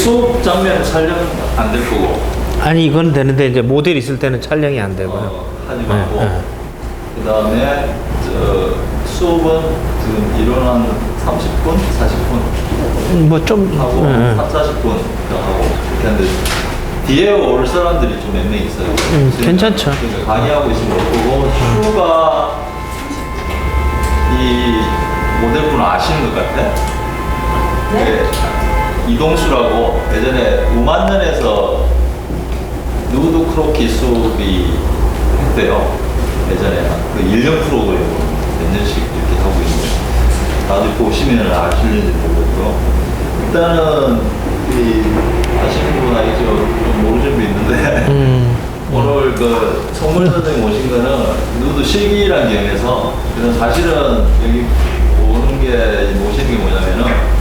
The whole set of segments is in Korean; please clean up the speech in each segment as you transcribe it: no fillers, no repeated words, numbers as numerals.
수업 장면 촬영 안 될 거고. 아니 이건 되는데 이제 모델 있을 때는 촬영이 안 되고요. 하지 말고. 네. 그 다음에 수업은 지금 일어난 30분, 40분 뭐 좀 하고 40분 하고 이렇게 하는데 뒤에 올 사람들이 좀 몇 명 있어요. 괜찮죠. 그러니까 강의하고 있으면 못 보고 슈가 이 모델분 아시는 것 같아? 네. 이동수라고 예전에 우만년에서 누드 크로키 수업이 했대요. 예전에 그 1년 프로그램 몇 년씩 이렇게 하고 있는데 나중에 보시면 아실는지 모르겠고요. 일단은 이 아시는 분 알겠죠? 좀 모르시는 분 있는데 오늘 그 송문 선생님 오신 거는 누드 실기라는 개념에서 그래서 사실은 여기 오는 게 모시는 게 뭐냐면은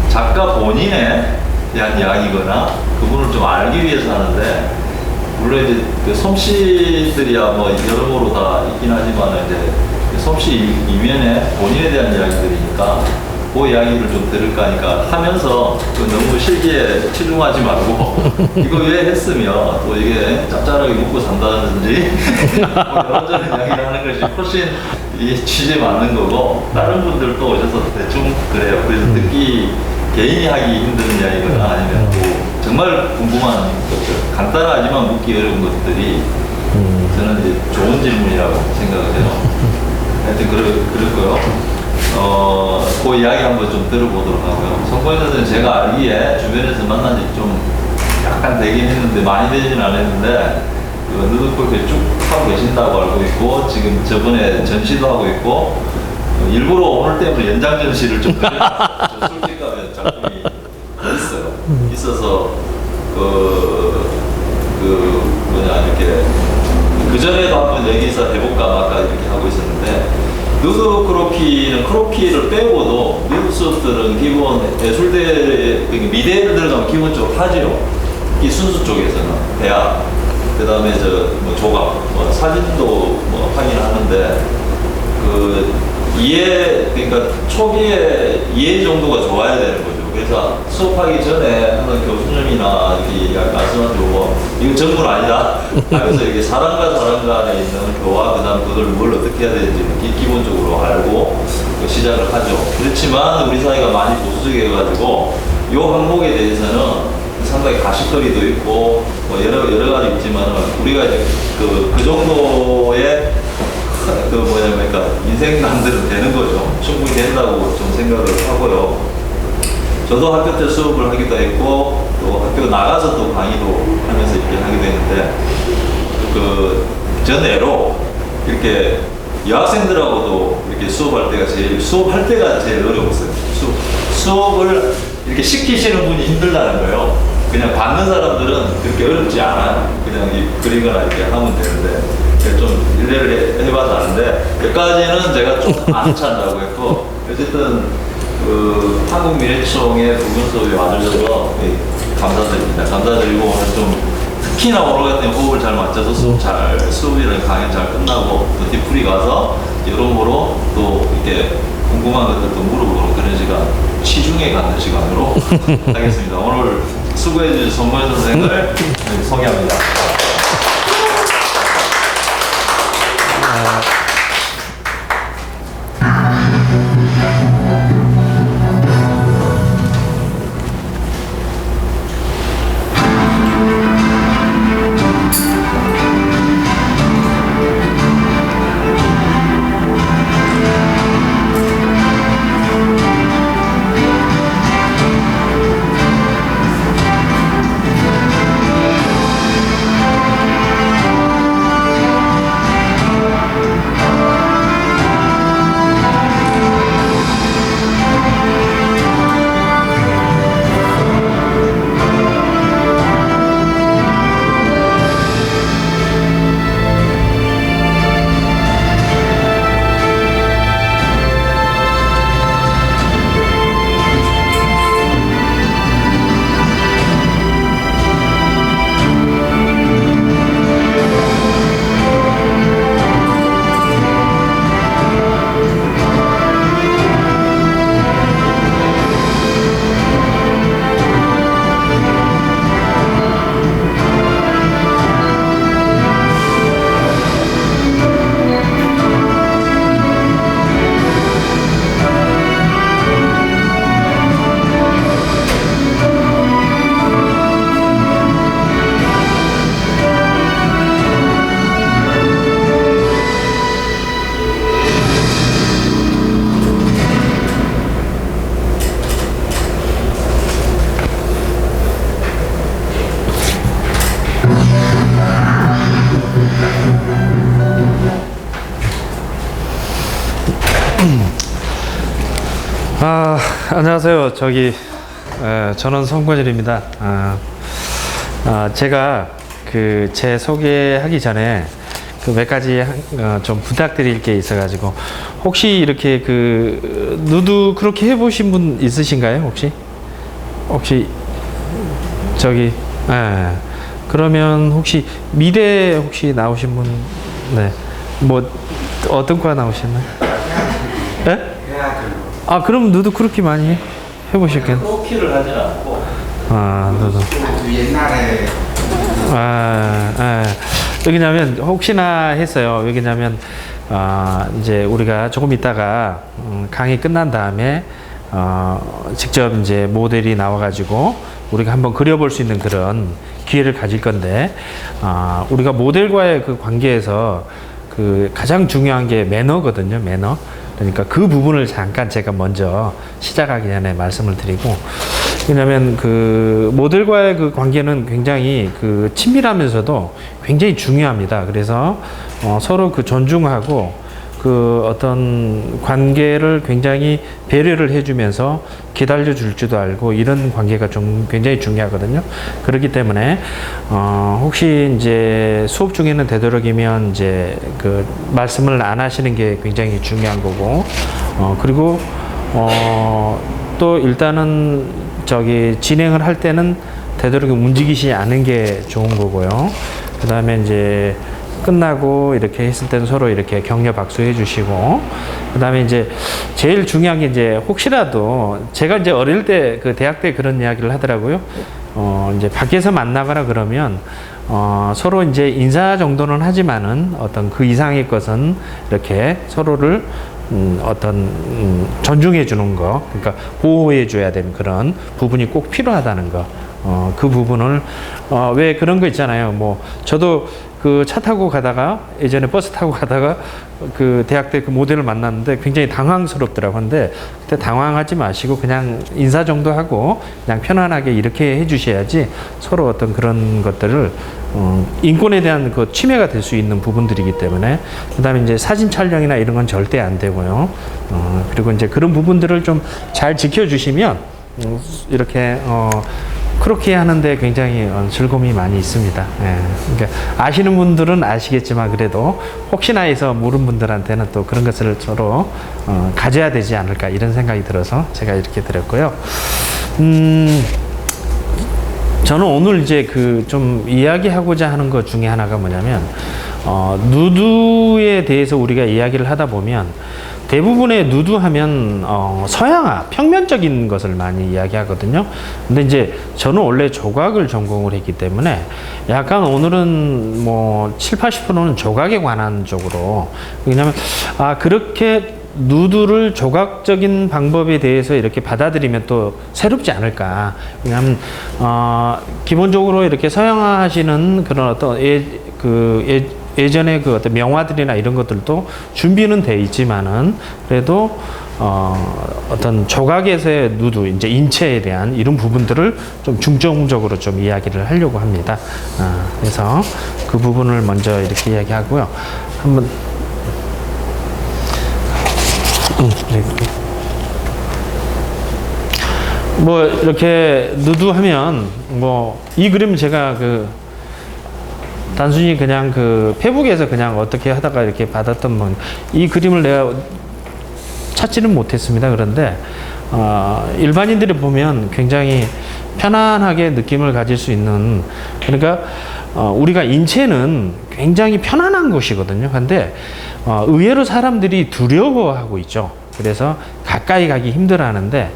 작가 본인에 대한 이야기거나 그분을 좀 알기 위해서 하는데 물론 이제 그 솜씨들이야 뭐 여러모로 다 있긴 하지만 이제 솜씨 이면에 본인에 대한 이야기들이니까 그 이야기를 좀 들을까 하니까 하면서 그 너무 실기에 치중하지 말고 이거 왜 했으면 또 이게 짭짤하게 먹고 산다든지 뭐 이런저런 이야기를 하는 것이 훨씬 이 취지에 맞는 거고 다른 분들도 오셔서 대충 그래요. 그래서 듣기 개인이 하기 힘든 이야기거나 아니면 뭐 정말 궁금한 것들 간단하지만 묻기 어려운 것들이 저는 이제 좋은 질문이라고 생각을 해요. 하여튼 그렇고요. 그 이야기 한번 좀 들어보도록 하고요. 성권 선생님 제가 알기에 주변에서 만난 지 좀 약간 되긴 했는데 많이 되지는 않았는데 그 누드콜 쭉 하고 계신다고 알고 있고 지금 저번에 전시도 하고 있고 일부러 오늘 때문에 연장 전시를 좀 솔직하면 작품이 있어요. 있어서 뭐냐 이렇게 그 전에도 한번 여기서 해볼까 말까 이렇게 하고 있었는데. 누드 크로키는 크로키를 빼고도 누드 수업들은 기본 예술대 미대를 들어가면 기본적으로 하지요. 이 순수 쪽에서는 대학 그 다음에 뭐 조각 뭐 사진도 뭐 하긴 하는데 그 이해 그러니까 초기에 이해 정도가 좋아야 되는 거죠. 그래서 수업하기 전에 항상 교수님이나 이렇게 말씀하시고 뭐 이거 전문 아니다 하면서 이렇게 사람과 사람 간에 있는 교화 그다음 그걸 뭘 어떻게 해야 되는지 기본적으로 알고 시작을 하죠. 그렇지만 우리 사회가 많이 보수적이어가지고 이 항목에 대해서는 상당히 가십거리도 있고 뭐 여러 가지 있지만 우리가 이제 그 정도의 그러니까 인생남들은 되는 거죠. 충분히 된다고 좀 생각을 하고요. 저도 학교 때 수업을 하기도 했고 또 학교 나가서 또 강의도 하면서 이렇게 하기도 했는데 그 전에로 이렇게 여학생들하고도 이렇게 수업할 때가 제일 어려웠어요. 수업을 이렇게 시키시는 분이 힘들다는 거예요. 그냥 받는 사람들은 그렇게 어렵지 않아요. 그냥 그리거나 이렇게 하면 되는데 좀 일례를 해봐서 아는데 여기까지는 제가 좀 안 찬다고 했고 어쨌든 그 한국미래총의 부분 수업에 와주셔서 감사드립니다. 감사드리고 오늘 좀 특히나 오늘 같은 호흡을 잘 맞춰서 수업이랑 강연 잘 끝나고 또 뒤풀이 가서 여러모로 또 이렇게 궁금한 것들도 물어보는 그런 시간 치중에 갖는 시간으로 하겠습니다. 오늘 수고해 주신 송건 선생을 소개합니다. 안녕하세요. 저는 송건일입니다. 제가 제 소개하기 전에 몇 가지 좀 부탁드릴 게 있어가지고, 혹시 이렇게 누드 그렇게 해보신 분 있으신가요? 혹시 그러면 혹시 미대 혹시 나오신 분, 네, 뭐 어떤 과 나오셨나요? 네? 그럼 누드 그렇게 많이 해보셨겠네. 크로키를 하진 않고. 누드. 옛날에 왜냐면 혹시나 했어요. 왜냐면 이제 우리가 조금 있다가 강의 끝난 다음에 직접 이제 모델이 나와가지고 우리가 한번 그려볼 수 있는 그런 기회를 가질 건데, 우리가 모델과의 그 관계에서 가장 중요한 게 매너거든요. 매너. 그러니까 그 부분을 잠깐 제가 먼저 시작하기 전에 말씀을 드리고, 왜냐하면 모델과의 그 관계는 굉장히 친밀하면서도 굉장히 중요합니다. 그래서 서로 존중하고 어떤 관계를 굉장히 배려를 해주면서 기다려 줄 줄도 알고, 이런 관계가 좀 굉장히 중요하거든요. 그렇기 때문에 혹시 이제 수업 중에는 되도록이면 이제 말씀을 안 하시는 게 굉장히 중요한 거고, 그리고 또 일단은 진행을 할 때는 되도록이면 움직이지 않은 게 좋은 거고요. 그 다음에 이제 끝나고 이렇게 했을 때는 서로 이렇게 격려 박수 해주시고, 그 다음에 이제 제일 중요한 게 이제 혹시라도 제가 이제 어릴 때 대학 때 그런 이야기를 하더라고요. 이제 밖에서 만나거나 그러면 서로 이제 인사 정도는 하지만은 어떤 그 이상의 것은 이렇게 서로를 존중해 주는 거, 그러니까 보호해 줘야 되는 그런 부분이 꼭 필요하다는 거. 그 부분을 왜 그런 거 있잖아요. 뭐 저도 차 타고 가다가, 예전에 버스 타고 가다가 대학 때 모델을 만났는데 굉장히 당황스럽더라고. 근데 그때 당황하지 마시고 그냥 인사 정도 하고 그냥 편안하게 이렇게 해주셔야지, 서로 어떤 그런 것들을 인권에 대한 침해가 될 수 있는 부분들이기 때문에. 그 다음에 이제 사진 촬영이나 이런 건 절대 안 되고요. 그리고 이제 그런 부분들을 좀 잘 지켜주시면 이렇게 그렇게 하는데 굉장히 즐거움이 많이 있습니다. 그러니까 아시는 분들은 아시겠지만, 그래도 혹시나 해서 모르는 분들한테는 또 그런 것을 서로 가져야 되지 않을까, 이런 생각이 들어서 제가 이렇게 드렸고요. 저는 오늘 이제 좀 이야기하고자 하는 것 중에 하나가 뭐냐면, 누드에 대해서 우리가 이야기를 하다 보면 대부분의 누드 하면 서양화, 평면적인 것을 많이 이야기하거든요. 근데 이제 저는 원래 조각을 전공을 했기 때문에 약간 오늘은 뭐 70~80%는 조각에 관한 쪽으로, 왜냐면 그렇게 누드를 조각적인 방법에 대해서 이렇게 받아들이면 또 새롭지 않을까. 왜냐하면 기본적으로 이렇게 서양화 하시는 그런 어떤 예전에 어떤 명화들이나 이런 것들도 준비는 돼 있지만은, 그래도 어떤 조각에서의 누드, 이제 인체에 대한 이런 부분들을 좀 중점적으로 좀 이야기를 하려고 합니다. 그래서 그 부분을 먼저 이렇게 이야기하고요. 한번 뭐 이렇게 누드 하면 뭐 이 그림은 제가 단순히 그냥 페북에서 그냥 어떻게 하다가 이렇게 받았던 이 그림을 내가 찾지는 못했습니다. 그런데 일반인들이 보면 굉장히 편안하게 느낌을 가질 수 있는, 그러니까 우리가 인체는 굉장히 편안한 곳이거든요. 근데 의외로 사람들이 두려워하고 있죠. 그래서 가까이 가기 힘들어하는데,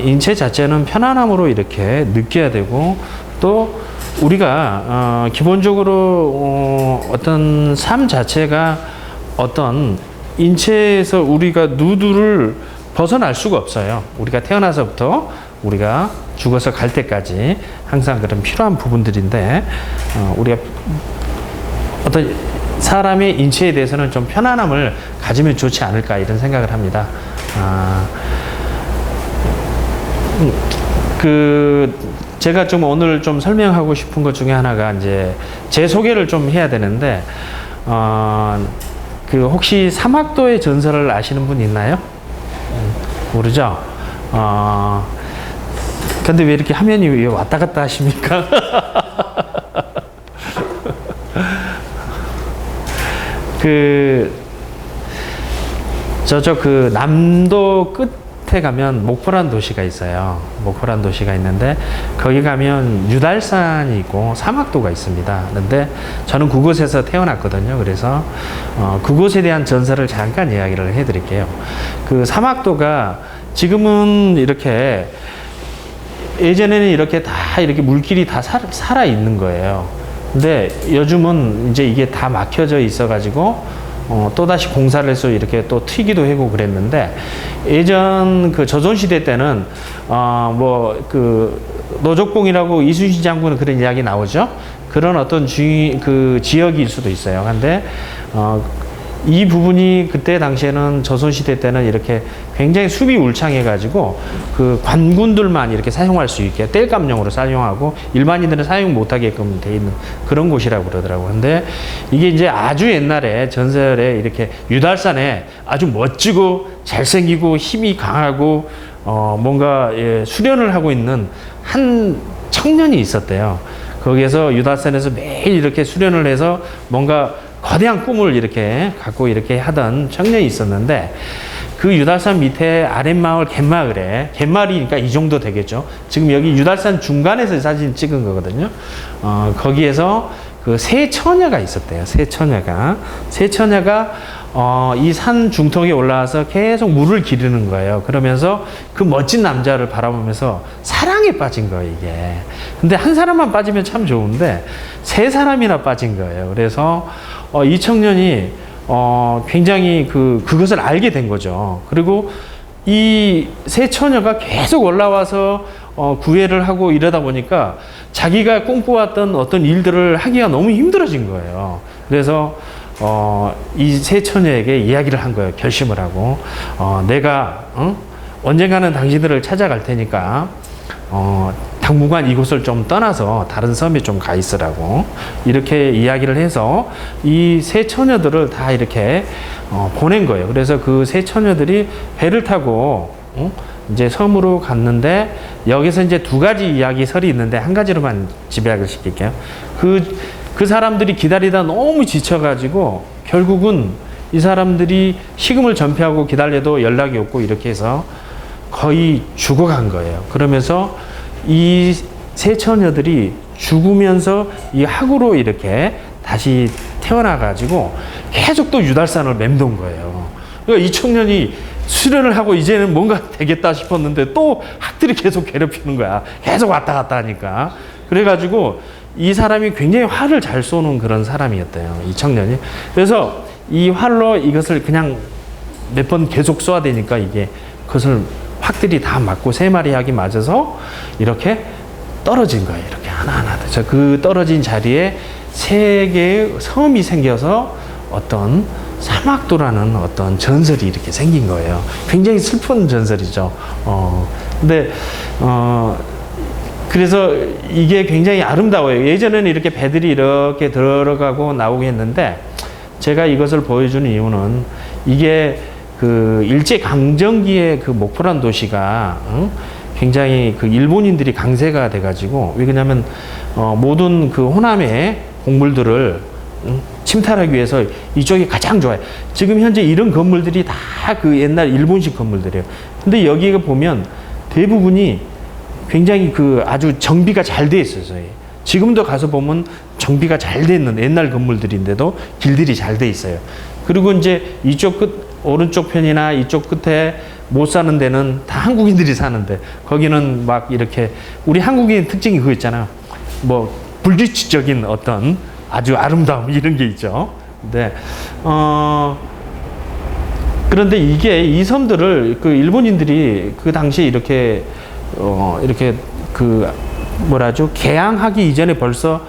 인체 자체는 편안함으로 이렇게 느껴야 되고, 또 우리가 기본적으로 어떤 삶 자체가 어떤 인체에서 우리가 누드를 벗어날 수가 없어요. 우리가 태어나서부터 우리가 죽어서 갈 때까지 항상 그런 필요한 부분들인데, 우리가 어떤 사람의 인체에 대해서는 좀 편안함을 가지면 좋지 않을까, 이런 생각을 합니다. 제가 좀 오늘 좀 설명하고 싶은 것 중에 하나가, 이제 제 소개를 좀 해야 되는데, 그 혹시 사막도의 전설을 아시는 분 있나요? 모르죠? 근데 왜 이렇게 화면이 왜 왔다 갔다 하십니까? 저쪽 그 남도 끝에 가면 목포란 도시가 있어요. 목포란 도시가 있는데 거기 가면 유달산이 있고 사막도가 있습니다. 그런데 저는 그곳에서 태어났거든요. 그래서 그곳에 대한 전설을 잠깐 이야기를 해드릴게요. 그 사막도가 지금은 이렇게 예전에는 이렇게 다 이렇게 물길이 다 살아 있는 거예요. 근데 요즘은 이제 이게 다 막혀져 있어가지고 또다시 공사를 해서 이렇게 또 튀기도 하고 그랬는데 예전 그 조선시대 때는 뭐 그 노족봉이라고 이순신 장군은 그런 이야기 나오죠. 그런 어떤 그 지역일 수도 있어요. 근데 이 부분이 그때 당시에는 조선시대 때는 이렇게 굉장히 숲이 울창해가지고 그 관군들만 이렇게 사용할 수 있게 땔감용으로 사용하고 일반인들은 사용 못하게끔 돼 있는 그런 곳이라고 그러더라고요. 근데 이게 이제 아주 옛날에 전설에 이렇게 유달산에 아주 멋지고 잘생기고 힘이 강하고 뭔가 수련을 하고 있는 한 청년이 있었대요. 거기에서 유달산에서 매일 이렇게 수련을 해서 뭔가 거대한 꿈을 이렇게 갖고 이렇게 하던 청년이 있었는데 그 유달산 밑에 아랫마을 갯마을에 갯마을이니까 이 정도 되겠죠. 지금 여기 유달산 중간에서 사진 찍은 거거든요. 거기에서 그 새 처녀가 있었대요. 새 처녀가 이 산 중턱에 올라와서 계속 물을 기르는 거예요. 그러면서 그 멋진 남자를 바라보면서 사랑에 빠진 거예요, 이게. 근데 한 사람만 빠지면 참 좋은데 세 사람이나 빠진 거예요. 그래서 이 청년이 굉장히 그것을 알게 된 거죠. 그리고 이 새 처녀가 계속 올라와서 구애를 하고 이러다 보니까 자기가 꿈꿔왔던 어떤 일들을 하기가 너무 힘들어진 거예요. 그래서 이 새 처녀에게 이야기를 한 거예요. 결심을 하고 내가 언젠가는 당신들을 찾아갈 테니까 당분간 이곳을 좀 떠나서 다른 섬에 좀 가 있으라고 이렇게 이야기를 해서 이 새 처녀들을 다 이렇게 보낸 거예요. 그래서 그 새 처녀들이 배를 타고 이제 섬으로 갔는데 여기서 이제 두 가지 이야기설이 있는데 한 가지로만 집약을 시킬게요. 그 사람들이 기다리다 너무 지쳐가지고 결국은 이 사람들이 식음을 전폐하고 기다려도 연락이 없고 이렇게 해서 거의 죽어간 거예요. 그러면서 이 새 처녀들이 죽으면서 이 학으로 이렇게 다시 태어나가지고 계속 또 유달산을 맴돈 거예요. 그러니까 이 청년이 수련을 하고 이제는 뭔가 되겠다 싶었는데 또 학들이 계속 괴롭히는 거야. 계속 왔다 갔다 하니까. 그래가지고 이 사람이 굉장히 활을 잘 쏘는 그런 사람이었대요. 이 청년이. 그래서 이 활로 이것을 그냥 몇 번 계속 쏘아야 되니까 이게 그것을 학들이 다 맞고 세 마리 학이 맞아서 이렇게 떨어진 거예요. 이렇게 하나하나. 그 떨어진 자리에 세 개의 섬이 생겨서 어떤 사막도라는 어떤 전설이 이렇게 생긴 거예요. 굉장히 슬픈 전설이죠. 근데, 그래서 이게 굉장히 아름다워요. 예전에는 이렇게 배들이 이렇게 들어가고 나오고 했는데 제가 이것을 보여주는 이유는 이게 그 일제강점기에 그 목포란 도시가 굉장히 그 일본인들이 강세가 돼가지고 왜냐면 모든 그 호남의 곡물들을 침탈하기 위해서 이쪽이 가장 좋아요. 지금 현재 이런 건물들이 다 그 옛날 일본식 건물들이에요. 근데 여기가 보면 대부분이 굉장히 그 아주 정비가 잘 돼 있어요. 지금도 가서 보면 정비가 잘 돼 있는 옛날 건물들인데도 길들이 잘 돼 있어요. 그리고 이제 이쪽 끝 오른쪽 편이나 이쪽 끝에 못 사는 데는 다 한국인들이 사는데 거기는 막 이렇게 우리 한국인 특징이 그거 있잖아요. 뭐 불규칙적인 어떤 아주 아름다움 이런 게 있죠. 근데 그런데 이게 이 섬들을 그 일본인들이 그 당시에 이렇게 그 뭐라죠 개항하기 이전에 벌써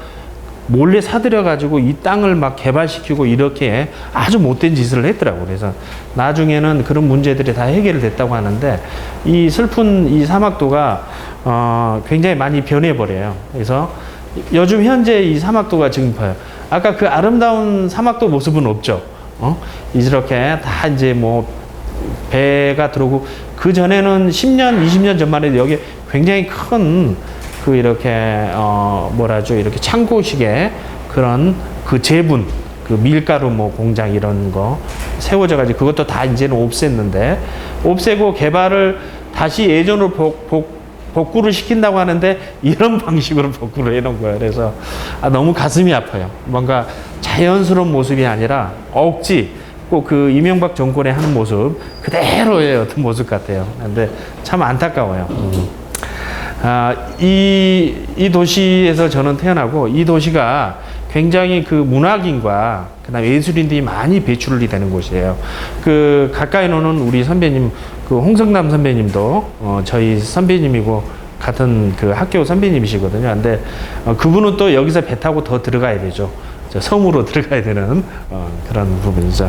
몰래 사들여 가지고 이 땅을 막 개발시키고 이렇게 아주 못된 짓을 했더라고. 그래서 나중에는 그런 문제들이 다 해결됐다고 하는데 이 슬픈 이 사막도가 굉장히 많이 변해 버려요. 그래서 요즘 현재 이 사막도가 지금 봐요. 아까 그 아름다운 사막도 모습은 없죠. 이렇게 다 이제 뭐 배가 들어오고, 그 전에는 10년, 20년 전만 해도 여기 굉장히 큰 그 이렇게 뭐라죠, 이렇게 창고식의 그런 그 제분, 그 밀가루 뭐 공장 이런 거 세워져 가지고 그것도 다 이제는 없앴는데, 없애고 개발을 다시 예전으로 복구를 시킨다고 하는데 이런 방식으로 복구를 해놓은 거예요. 그래서 너무 가슴이 아파요. 뭔가 자연스러운 모습이 아니라 억지, 꼭 그 이명박 정권의 하는 모습 그대로의 어떤 모습 같아요. 근데 참 안타까워요. 이 도시에서 저는 태어나고, 이 도시가 굉장히 그 문학인과 그다음에 예술인들이 많이 배출이 되는 곳이에요. 그 가까이 노는 우리 선배님, 그 홍성남 선배님도 저희 선배님이고 같은 그 학교 선배님이시거든요. 근데 그분은 또 여기서 배 타고 더 들어가야 되죠. 저 섬으로 들어가야 되는 그런 부분이죠.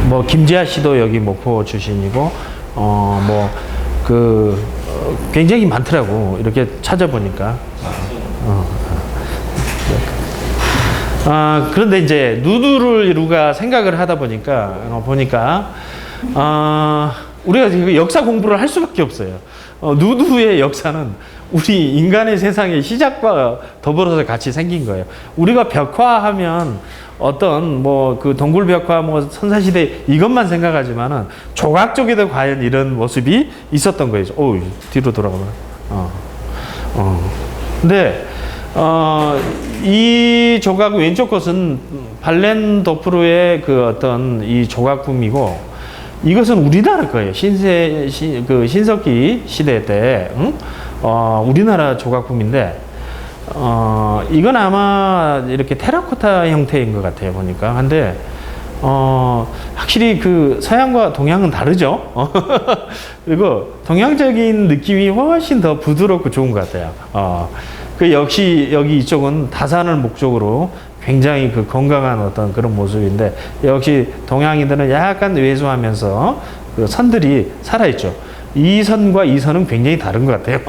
뭐 김지아 씨도 여기 목포 출신이고, 굉장히 많더라고, 이렇게 찾아보니까. 그런데 이제 누드를 우리가 생각을 하다 보니까 우리가 지금 역사 공부를 할 수밖에 없어요. 누드의 역사는 우리 인간의 세상의 시작과 더불어서 같이 생긴 거예요. 우리가 벽화하면 어떤 뭐 그 동굴 벽화, 뭐 선사시대 이것만 생각하지만은 조각 쪽에도 과연 이런 모습이 있었던 거예요. 뒤로 돌아가면. 근데 이 조각 왼쪽 것은 발렌도프르의 그 어떤 이 조각품이고, 이것은 우리나라 거예요. 신석기 시대 때, 우리나라 조각품인데, 이건 아마 이렇게 테라코타 형태인 것 같아요, 보니까. 근데, 확실히 그 서양과 동양은 다르죠. 그리고 동양적인 느낌이 훨씬 더 부드럽고 좋은 것 같아요. 그 역시 여기 이쪽은 다산을 목적으로 굉장히 그 건강한 어떤 그런 모습인데, 역시 동양인들은 약간 왜소하면서 그 선들이 살아있죠. 이 선과 이 선은 굉장히 다른 것 같아요.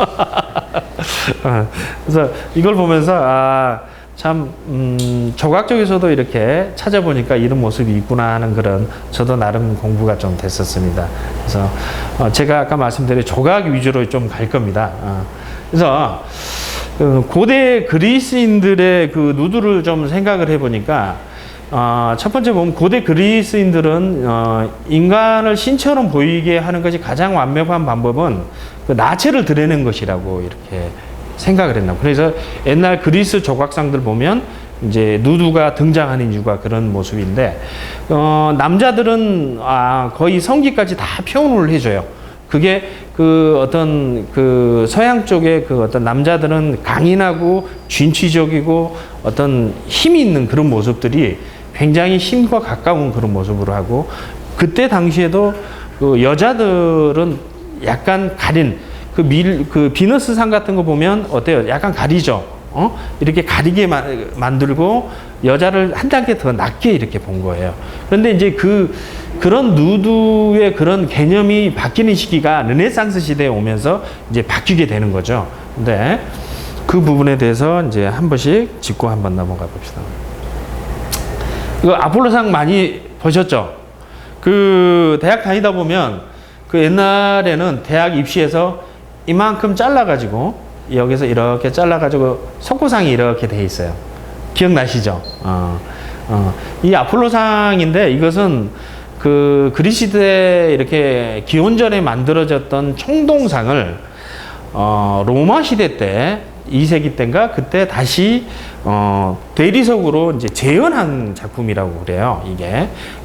그래서 이걸 보면서 참 조각 쪽에서도 이렇게 찾아보니까 이런 모습이 있구나 하는 그런, 저도 나름 공부가 좀 됐었습니다. 그래서 제가 아까 말씀드린 조각 위주로 좀 갈 겁니다. 그래서 고대 그리스인들의 그 누드를 좀 생각을 해보니까, 첫 번째 보면 고대 그리스인들은 인간을 신처럼 보이게 하는 것이 가장 완벽한 방법은 그 나체를 드러내는 것이라고 이렇게 생각을 했나. 그래서 옛날 그리스 조각상들 보면 이제 누드가 등장하는 이유가 그런 모습인데, 남자들은 거의 성기까지 다 표현을 해줘요. 그게 그 어떤 그 서양 쪽의 그 어떤 남자들은 강인하고 진취적이고 어떤 힘이 있는 그런 모습들이 굉장히 힘과 가까운 그런 모습으로 하고, 그때 당시에도 그 여자들은 약간 가린 그 비너스상 같은 거 보면 어때요? 약간 가리죠. 이렇게 가리게 만들고 여자를 한 단계 더 낮게 이렇게 본 거예요. 그런데 이제 그런 누드의 그런 개념이 바뀌는 시기가 르네상스 시대에 오면서 이제 바뀌게 되는 거죠. 근데 그 부분에 대해서 이제 한 번씩 짚고 한번 넘어가 봅시다. 이거 아폴로상 많이 보셨죠? 그 대학 다니다 보면 그 옛날에는 대학 입시에서 이만큼 잘라가지고 여기서 이렇게 잘라가지고 석고상이 이렇게 돼 있어요. 기억나시죠? 이 아폴로상인데, 이것은 그 그리스 시대에 이렇게 기원전에 만들어졌던 청동상을 로마 시대 때 2세기 때인가 그때 다시 대리석으로 이제 재현한 작품이라고 그래요.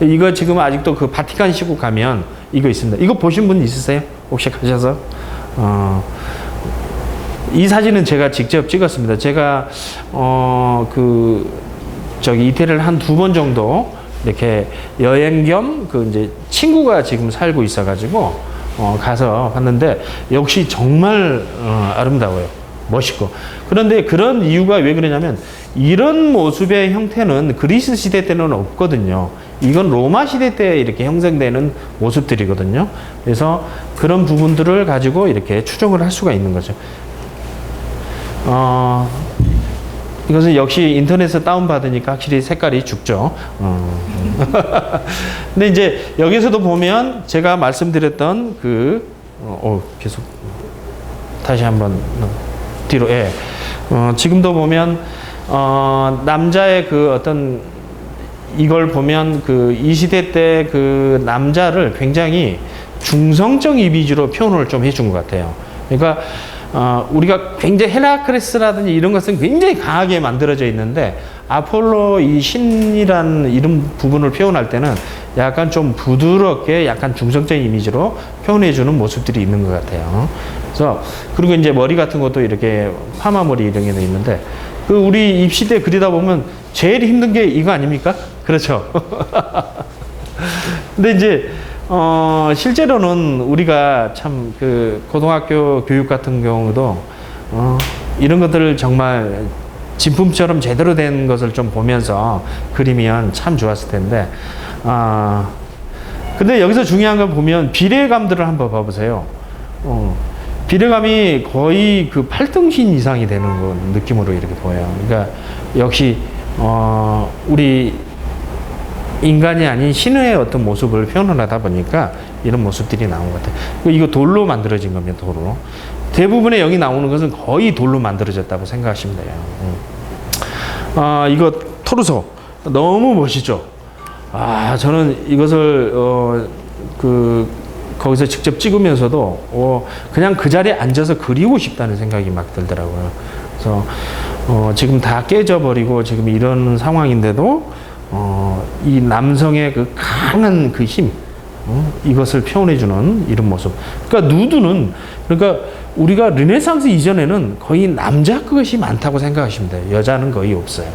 이거 지금 아직도 그 바티칸 시국 가면 이거 있습니다. 이거 보신 분 있으세요? 혹시 가셔서? 이 사진은 제가 직접 찍었습니다. 제가 이태리를 한 2번 정도 이렇게 여행 겸 그 이제 친구가 지금 살고 있어가지고 가서 봤는데, 역시 정말 아름다워요. 멋있고. 그런데 그런 이유가 왜 그러냐면, 이런 모습의 형태는 그리스 시대 때는 없거든요. 이건 로마 시대 때 이렇게 형성되는 모습들이거든요. 그래서 그런 부분들을 가지고 이렇게 추정을 할 수가 있는 거죠. 이것은 역시 인터넷에서 다운받으니까 확실히 색깔이 죽죠. 근데 이제 여기서도 보면 제가 말씀드렸던 계속 다시 한번 뒤로, 예. 지금도 보면, 남자의 그 어떤 이걸 보면 이 시대 때 그 남자를 굉장히 중성적 이미지로 표현을 좀 해준 것 같아요. 그러니까 우리가 굉장히 헤라클레스라든지 이런 것은 굉장히 강하게 만들어져 있는데 아폴로 이 신이라는 이런 부분을 표현할 때는 약간 좀 부드럽게 약간 중성적인 이미지로 표현해주는 모습들이 있는 것 같아요. 그래서 그리고 이제 머리 같은 것도 이렇게 파마 머리 이런 게 있는데 우리 입시대 그리다 보면 제일 힘든 게 이거 아닙니까? 그렇죠. 근데 이제 실제로는 우리가 참 고등학교 교육 같은 경우도 이런 것들을 정말 진품처럼 제대로 된 것을 좀 보면서 그리면 참 좋았을 텐데 근데 여기서 중요한 걸 보면 비례감들을 한번 봐보세요. 비례감이 거의 8등신 이상이 되는 느낌으로 이렇게 보여요. 그러니까 역시 우리 인간이 아닌 신의 어떤 모습을 표현을 하다 보니까 이런 모습들이 나온 것 같아요. 이거 돌로 만들어진 겁니다. 돌로. 대부분의 여기 나오는 것은 거의 돌로 만들어졌다고 생각하시면 돼요. 이거 토르소 너무 멋있죠. 저는 이것을 거기서 직접 찍으면서도 그냥 그 자리에 앉아서 그리고 싶다는 생각이 막 들더라고요. 그래서 지금 다 깨져버리고 지금 이런 상황인데도 이 남성의 강한 힘, 이것을 표현해주는 이런 모습. 그러니까 누드는, 그러니까 우리가 르네상스 이전에는 거의 남자 것이 많다고 생각하시면 돼요. 여자는 거의 없어요.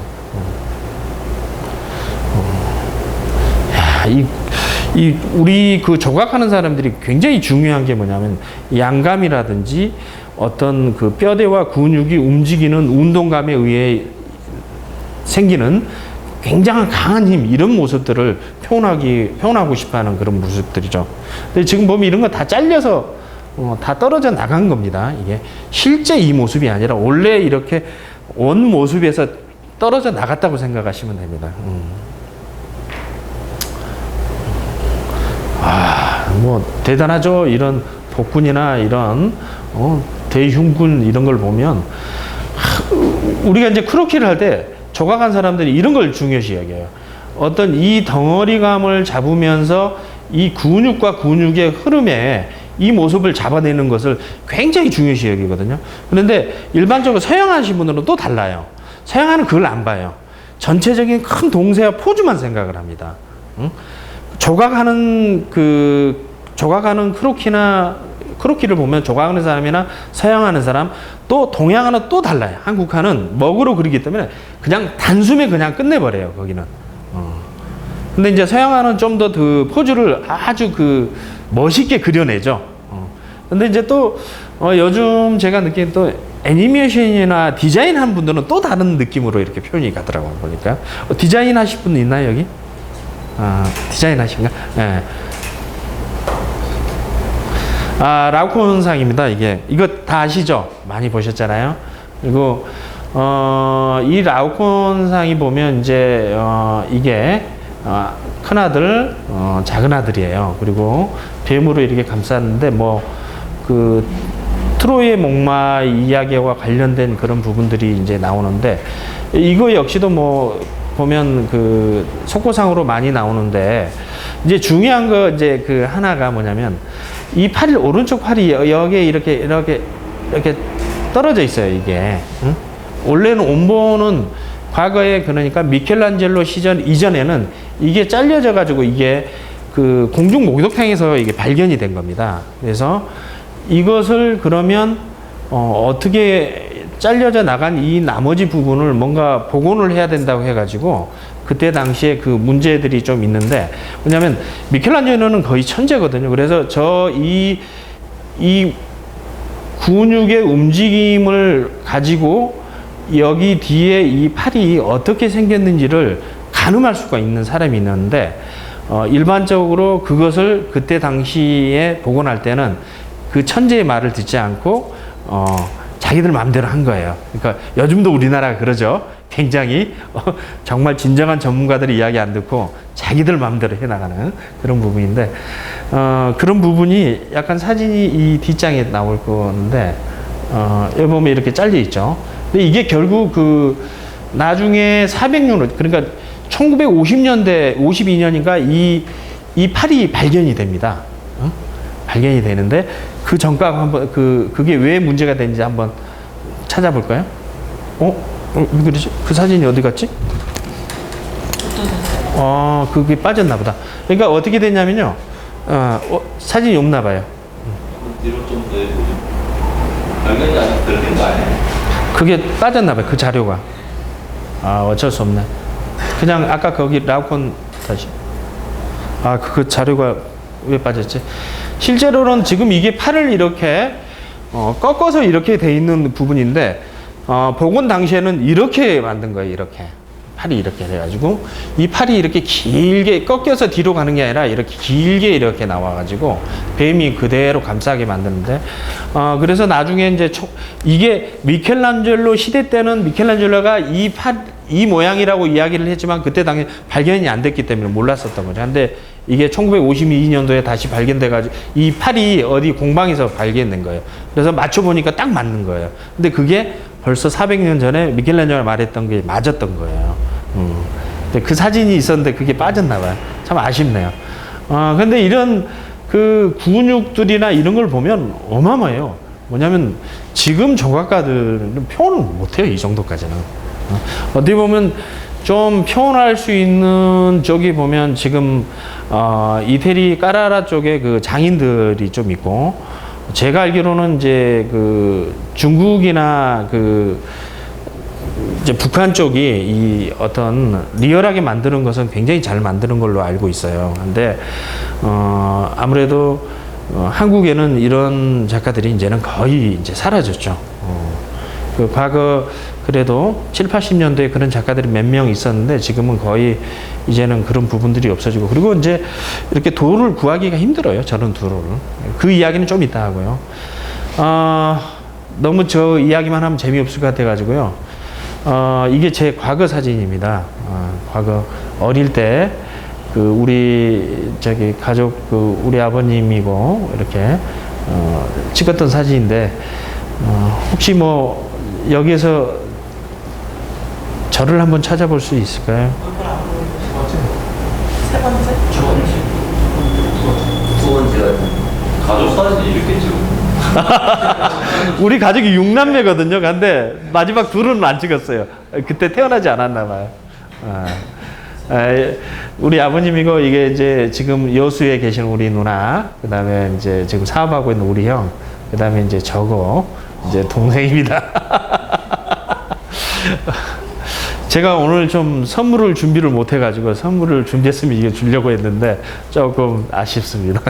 우리 조각하는 사람들이 굉장히 중요한 게 뭐냐면 양감이라든지 어떤 뼈대와 근육이 움직이는 운동감에 의해 생기는 굉장한 강한 힘, 이런 모습들을 표현하고 싶어 하는 그런 모습들이죠. 근데 지금 보면 이런 거 다 잘려서 다 떨어져 나간 겁니다. 이게 실제 이 모습이 아니라 원래 이렇게 원 모습에서 떨어져 나갔다고 생각하시면 됩니다. 대단하죠. 이런 복근이나 이런 대흉근 이런 걸 보면 우리가 이제 크로키를 할 때 조각한 사람들이 이런 걸 중요시 여겨요. 어떤 이 덩어리감을 잡으면서 이 근육과 근육의 흐름에 이 모습을 잡아내는 것을 굉장히 중요시 여기거든요. 그런데 일반적으로 서양하신 분들은 또 달라요. 서양화는 그걸 안 봐요. 전체적인 큰 동세와 포즈만 생각을 합니다. 조각하는 크로키를 보면 조각하는 사람이나 서양하는 사람, 또 동양화는 또 달라요. 한국화는 먹으로 그리기 때문에 그냥 단숨에 그냥 끝내버려요, 거기는. 근데 이제 서양화는 좀 더 포즈를 아주 멋있게 그려내죠. 근데 이제 또 요즘 제가 느낀 또 애니메이션이나 디자인 한 분들은 또 다른 느낌으로 이렇게 표현이 가더라고요, 보니까. 디자인 하실 분 있나요, 여기? 디자인 하신가? 네. 라오콘상입니다, 이게. 이거 다 아시죠? 많이 보셨잖아요? 그리고, 이 라오콘상이 보면 이제, 이게, 큰아들, 작은아들이에요. 그리고 뱀으로 이렇게 감쌌는데, 트로이의 목마 이야기와 관련된 그런 부분들이 이제 나오는데, 이거 역시도 보면 속고상으로 많이 나오는데, 이제 중요한 거 이제 하나가 뭐냐면, 이 팔이, 오른쪽 팔이 여기에 이렇게 떨어져 있어요, 이게. 응? 원래는 온본은 과거에 그러니까 미켈란젤로 시절 이전에는 이게 잘려져 가지고 이게 공중 목욕탕에서 이게 발견이 된 겁니다. 그래서 이것을 그러면 어떻게 잘려져 나간 이 나머지 부분을 뭔가 복원을 해야 된다고 해가지고 그때 당시에 문제들이 좀 있는데, 왜냐면 미켈란젤로는 거의 천재거든요. 그래서 이 근육의 움직임을 가지고 여기 뒤에 이 팔이 어떻게 생겼는지를 가늠할 수가 있는 사람이 있는데, 일반적으로 그것을 그때 당시에 복원할 때는 그 천재의 말을 듣지 않고 자기들 마음대로 한 거예요. 그러니까 요즘도 우리나라가 그러죠. 굉장히 정말 진정한 전문가들의 이야기 안 듣고 자기들 마음대로 해나가는 그런 부분인데 그런 부분이 약간 사진이 이 뒷장에 나올 건데 여기 보면 이렇게 잘려 있죠. 근데 이게 결국 그 나중에 400년 그러니까 1950년대 52년인가 이 팔이 발견이 됩니다. 발견이 되는데 그 전과 한번 그게 왜 문제가 되는지 한번 찾아볼까요? 왜 그러지? 그 사진이 어디 갔지? 그게 빠졌나 보다. 그러니까 어떻게 됐냐면요. 사진이 없나 봐요. 뒤로 좀 내보죠. 발견이 아직 들린 거 아니에요? 그게 빠졌나 봐요. 그 자료가. 어쩔 수 없네. 그냥 아까 거기 라우콘 다시. 그 자료가 왜 빠졌지? 실제로는 지금 이게 팔을 이렇게 꺾어서 이렇게 돼 있는 부분인데 복원 당시에는 이렇게 만든 거예요. 이렇게 팔이 이렇게 돼가지고 이 팔이 이렇게 길게 꺾여서 뒤로 가는 게 아니라 이렇게 길게 이렇게 나와가지고 뱀이 그대로 감싸게 만드는데 그래서 나중에 이제 이게 미켈란젤로 시대 때는 미켈란젤로가 이 모양이라고 이야기를 했지만 그때 당시 발견이 안 됐기 때문에 몰랐었던 거죠. 근데 이게 1952년도에 다시 발견돼가지고 이 팔이 어디 공방에서 발견된 거예요. 그래서 맞춰보니까 딱 맞는 거예요. 근데 그게 벌써 400년 전에 미켈란젤로가 말했던 게 맞았던 거예요. 근데 그 사진이 있었는데 그게 빠졌나 봐요. 참 아쉽네요. 근데 이런 그 근육들이나 이런 걸 보면 어마어마해요. 뭐냐면 지금 조각가들은 표현을 못해요. 이 정도까지는. 어떻게 보면 좀 표현할 수 있는 쪽이 보면 지금 이태리 까라라 쪽에 그 장인들이 좀 있고 제가 알기로는 이제 그 중국이나 그 이제 북한 쪽이 이 어떤 리얼하게 만드는 것은 굉장히 잘 만드는 걸로 알고 있어요. 근데 아무래도 한국에는 이런 작가들이 이제는 거의 이제 사라졌죠. 그 과거 그래도 7, 80년대에 그런 작가들이 몇 명 있었는데 지금은 거의 이제는 그런 부분들이 없어지고 그리고 이제 이렇게 돌을 구하기가 힘들어요. 저런 돌을. 그 이야기는 좀 이따 하고요. 너무 저 이야기만 하면 재미없을 것 같아가지고요. 이게 제 과거 사진입니다. 과거 어릴 때 그 우리 저기 가족 그 우리 아버님이고 이렇게 찍었던 사진인데 혹시 뭐 여기에서 저를 한번 찾아볼 수 있을까요? 세 번째? 두 번째가 가족 사진이 이렇게 찍어. 우리 가족이 6남매거든요. 근데 마지막 둘은 안 찍었어요. 그때 태어나지 않았나 봐요. 우리 아버님이고 이게 이제 지금 여수에 계신 우리 누나, 그다음에 이제 지금 사업하고 있는 우리 형, 그다음에 이제 저거 이제 동생입니다. 제가 오늘 좀 선물을 준비를 못 해가지고 선물을 준비했으면 이게 주려고 했는데 조금 아쉽습니다.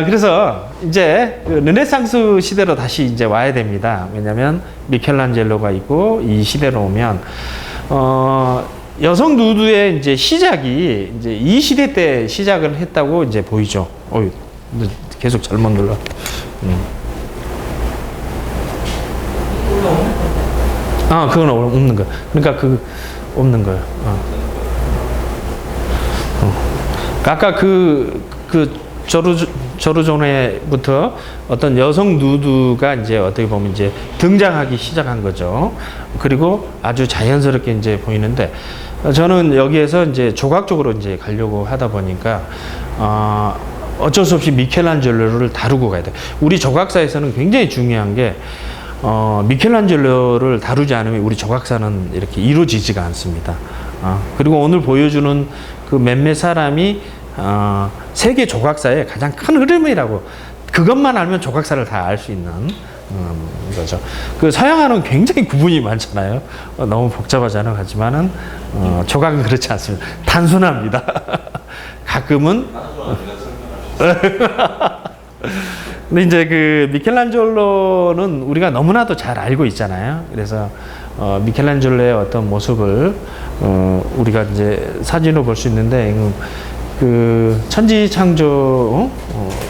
그래서 이제 그 르네상스 시대로 다시 이제 와야 됩니다. 왜냐면 미켈란젤로가 있고 이 시대로 오면 여성 누드의 이제 시작이 이제 이 시대 때 시작을 했다고 이제 보이죠. 계속 잘못 눌러. 그건 없는 거. 그러니까 그 없는 거예요. 아까 그 조르존에부터 어떤 여성 누드가 이제 어떻게 보면 이제 등장하기 시작한 거죠. 그리고 아주 자연스럽게 이제 보이는데 저는 여기에서 이제 조각 쪽으로 이제 가려고 하다 보니까 어쩔 수 없이 미켈란젤로를 다루고 가야 돼. 우리 조각사에서는 굉장히 중요한 게 미켈란젤로를 다루지 않으면 우리 조각사는 이렇게 이루어지지가 않습니다. 그리고 오늘 보여주는 그 몇몇 사람이 세계 조각사의 가장 큰 흐름이라고 그것만 알면 조각사를 다 알 수 있는 거죠. 그 서양화는 굉장히 구분이 많잖아요. 너무 복잡하잖아요. 하지만은 조각은 그렇지 않습니다. 단순합니다. 가끔은 근데 이제 그 미켈란젤로는 우리가 너무나도 잘 알고 있잖아요. 그래서 미켈란젤로의 어떤 모습을 우리가 이제 사진으로 볼 수 있는데 그 천지창조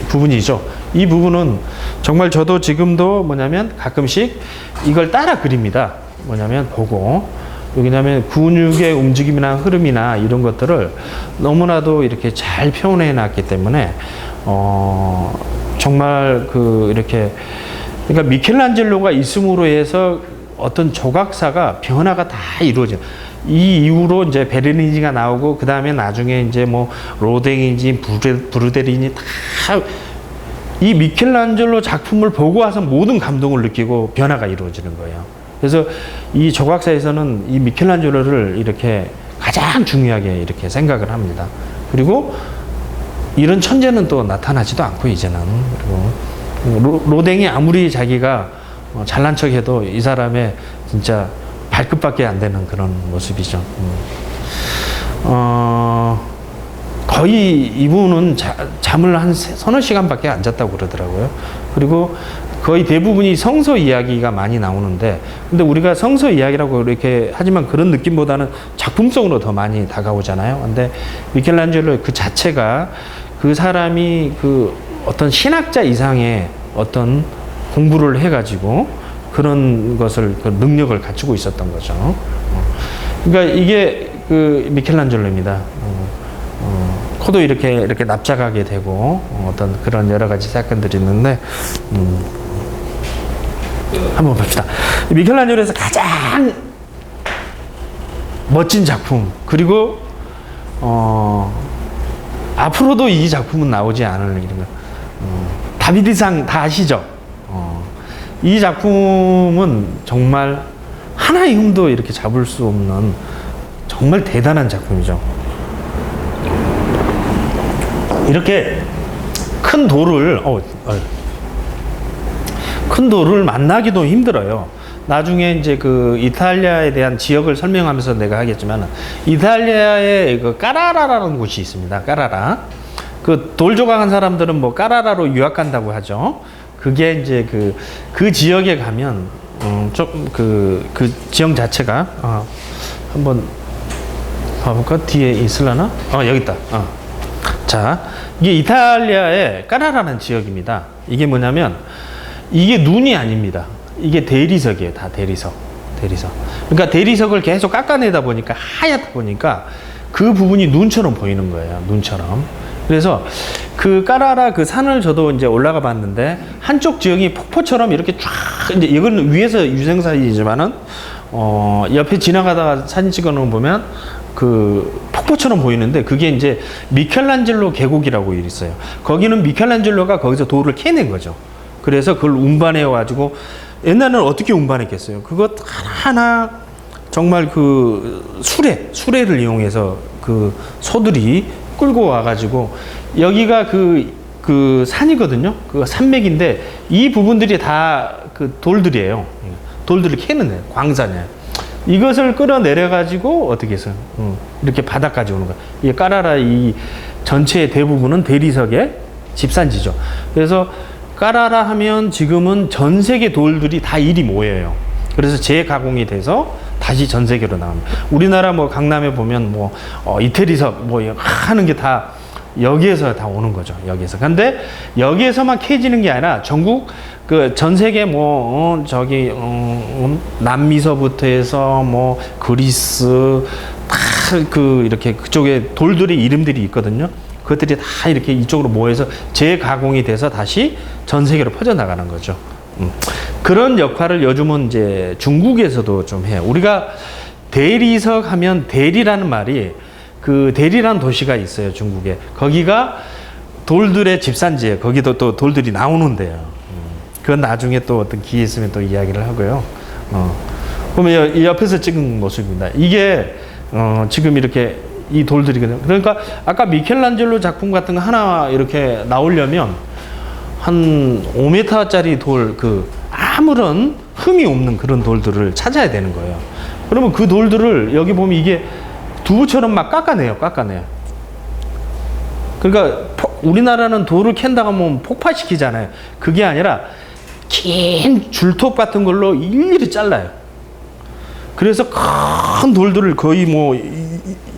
부분이죠. 이 부분은 정말 저도 지금도 뭐냐면 가끔씩 이걸 따라 그립니다. 뭐냐면 보고, 왜냐하면 근육의 움직임이나 흐름이나 이런 것들을 너무나도 이렇게 잘 표현해 놨기 때문에 정말 이렇게, 그러니까 미켈란젤로가 있음으로 해서 어떤 조각사가 변화가 다 이루어져요. 이 이후로 이제 베르니지가 나오고, 그 다음에 나중에 이제 뭐 로댕이지 브루데리니 다 이 미켈란젤로 작품을 보고 와서 모든 감동을 느끼고 변화가 이루어지는 거예요. 그래서 이 조각사에서는 이 미켈란젤로를 이렇게 가장 중요하게 이렇게 생각을 합니다. 그리고 이런 천재는 또 나타나지도 않고 이제는. 그리고 로댕이 아무리 자기가 잘난 척해도 이 사람의 진짜 발끝밖에 안 되는 그런 모습이죠. 거의 이분은 잠을 한 서너 시간밖에 안 잤다고 그러더라고요. 그리고 거의 대부분이 성서 이야기가 많이 나오는데, 근데 우리가 성서 이야기라고 이렇게 하지만 그런 느낌보다는 작품성으로 더 많이 다가오잖아요. 근데 미켈란젤로 그 자체가 그 사람이 어떤 신학자 이상의 어떤 공부를 해가지고 그런 것을, 그 능력을 갖추고 있었던 거죠. 그러니까 이게 미켈란젤로입니다. 코도 이렇게 납작하게 되고 어떤 그런 여러 가지 사건들이 있는데, 한번 봅시다. 미켈란젤로에서 가장 멋진 작품, 그리고 앞으로도 이 작품은 나오지 않을 이런 거. 다비드상 다 아시죠? 이 작품은 정말 하나의 흠도 이렇게 잡을 수 없는 정말 대단한 작품이죠. 이렇게 큰 돌을 만나기도 힘들어요. 나중에 이제 이탈리아에 대한 지역을 설명하면서 내가 하겠지만, 이탈리아에 까라라라는 곳이 있습니다. 까라라. 돌 조각한 사람들은 뭐 까라라로 유학 간다고 하죠. 그게 이제 그 지역에 가면 좀 그 지역 자체가 한번 봐볼까? 뒤에 있으려나? 여기 있다. 자, 이게 이탈리아의 까라라는 지역입니다. 이게 뭐냐면, 이게 눈이 아닙니다. 이게 대리석이에요. 다 대리석. 그러니까 대리석을 계속 깎아내다 보니까 하얗다 보니까 그 부분이 눈처럼 보이는 거예요. 눈처럼. 그래서 그 까라라 산을 저도 이제 올라가 봤는데, 한쪽 지역이 폭포처럼 이렇게 쫙, 이제 이건 위에서 유생사진이지만은 옆에 지나가다가 사진 찍어 놓으면 보면 폭포처럼 보이는데, 그게 이제 미켈란젤로 계곡이라고 있어요. 거기는 미켈란젤로가 거기서 돌을 캐낸 거죠. 그래서 그걸 운반해가지고, 옛날에는 어떻게 운반했겠어요? 그것 하나 정말 수레를 이용해서 소들이 끌고 와가지고, 여기가 산이거든요. 산맥인데, 이 부분들이 다 돌들이에요. 돌들을 캐는 애, 광산이에요. 이것을 끌어내려가지고 어떻게 했어요? 이렇게 바닥까지 오는 거예요. 이 까라라 이 전체의 대부분은 대리석의 집산지죠. 그래서 까라라 하면 지금은 전 세계 돌들이 다 이리 모여요. 그래서 재가공이 돼서 다시 전 세계로 나옵니다. 우리나라 뭐 강남에 보면 이태리석 하는 게 다 여기에서 다 오는 거죠. 여기에서. 근데 여기에서만 캐지는 게 아니라 전국 전 세계 남미서부터 해서 그리스 다 이렇게 그쪽에 돌들의 이름들이 있거든요. 그것들이 다 이렇게 이쪽으로 모여서 재가공이 돼서 다시 전 세계로 퍼져나가는 거죠. 그런 역할을 요즘은 이제 중국에서도 좀 해요. 우리가 대리석 하면 대리라는 말이, 대리라는 도시가 있어요, 중국에. 거기가 돌들의 집산지예요. 거기도 또 돌들이 나오는데요. 그건 나중에 또 어떤 기회 있으면 또 이야기를 하고요. 보면 이 옆에서 찍은 모습입니다. 이게 지금 이렇게 이 돌들이거든요. 그러니까 아까 미켈란젤로 작품 같은 거 하나 이렇게 나오려면 한 5m짜리 돌, 아무런 흠이 없는 그런 돌들을 찾아야 되는 거예요. 그러면 그 돌들을 여기 보면 이게 두부처럼 막 깎아내요. 그러니까 우리나라는 돌을 캔다고 하면 폭파시키잖아요. 그게 아니라 긴 줄톱 같은 걸로 일일이 잘라요. 그래서 큰 돌들을 거의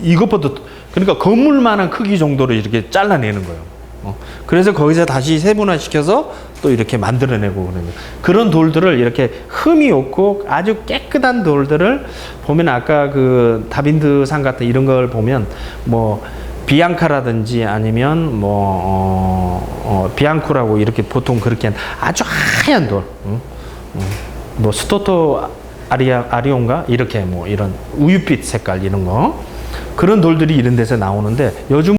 이것보다, 그러니까 건물만한 크기 정도로 이렇게 잘라내는 거예요. 그래서 거기서 다시 세분화시켜서 또 이렇게 만들어내고 그러는 그런 돌들을 이렇게 흠이 없고 아주 깨끗한 돌들을 보면 아까 그 다빈드산 같은 이런 걸 보면 뭐 비앙카라든지 아니면 뭐 비앙쿠라고 이렇게 보통 그렇게 한 아주 하얀 돌, 뭐 스토토 아리온가 이렇게 뭐 이런 우유빛 색깔 이런 거 그런 돌들이 이런 데서 나오는데 요즘